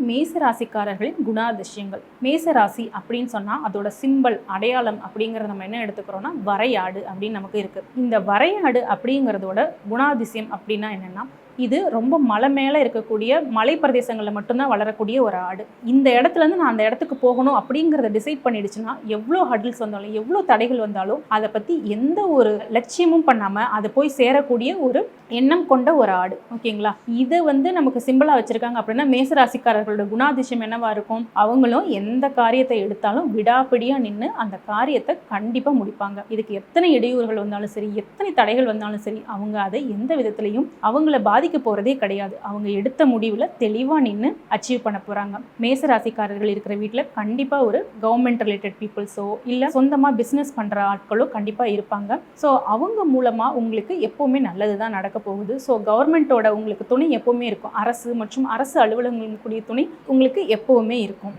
மேச ராசிக்காரர்களின் குணாதிசயங்கள். மேச ராசி அப்படின்னு சொன்னால் அதோட சிம்பல் அடையாளம் அப்படிங்கிறத நம்ம என்ன எடுத்துக்கிறோம்னா வரையாடு அப்படின்னு நமக்கு இருக்குது. இந்த வரையாடு அப்படிங்கிறதோட குணாதிசயம் அப்படின்னா என்னென்னா, இது ரொம்ப மலை மேலே இருக்கக்கூடிய மலை பிரதேசங்களில் மட்டும்தான் வளரக்கூடிய ஒரு ஆடு. இந்த இடத்துலேருந்து நான் அந்த இடத்துக்கு போகணும் அப்படிங்கிறத டிசைட் பண்ணிடுச்சுன்னா, எவ்வளோ ஹடில்ஸ் வந்தாலும் எவ்வளோ தடைகள் வந்தாலும் அதை பற்றி எந்த ஒரு லட்சியமும் பண்ணாமல் அதை போய் சேரக்கூடிய ஒரு எண்ணம் கொண்ட ஒரு ஆடு. ஓகேங்களா? இதை நமக்கு சிம்பிளாக வச்சுருக்காங்க அப்படின்னா, மேசராசிக்காரர்களோட குணாதிசயம் என்னவா இருக்கும்? அவங்களும் எந்த காரியத்தை எடுத்தாலும் விடாப்பிடியாக நின்று அந்த காரியத்தை கண்டிப்பாக முடிப்பாங்க. இதுக்கு எத்தனை இடையூறுகள் வந்தாலும் சரி, எத்தனை தடைகள் வந்தாலும் சரி, அவங்க அதை எந்த விதத்திலையும் அவங்கள பாதிக்க போறதே கிடையாது. அவங்க எடுத்த முடிவுல தெளிவா நின்று அச்சீவ் பண்ண போறாங்க. மேச ராசிக்காரர்கள் இருக்கிற வீட்டில் கண்டிப்பா ஒரு கவர்மெண்ட் ரிலேட்டட் பீப்புள்ஸோ இல்ல சொந்தமா பிசினஸ் பண்ற ஆட்களோ கண்டிப்பா இருப்பாங்க. ஸோ அவங்க மூலமா உங்களுக்கு எப்பவுமே நல்லதுதான் நடக்க போகுது. ஸோ கவர்மெண்டோட உங்களுக்கு துணை எப்பவுமே இருக்கும். அரசு மற்றும் அரசு அலுவலகங்களுடைய துணை உங்களுக்கு எப்பவுமே இருக்கும்.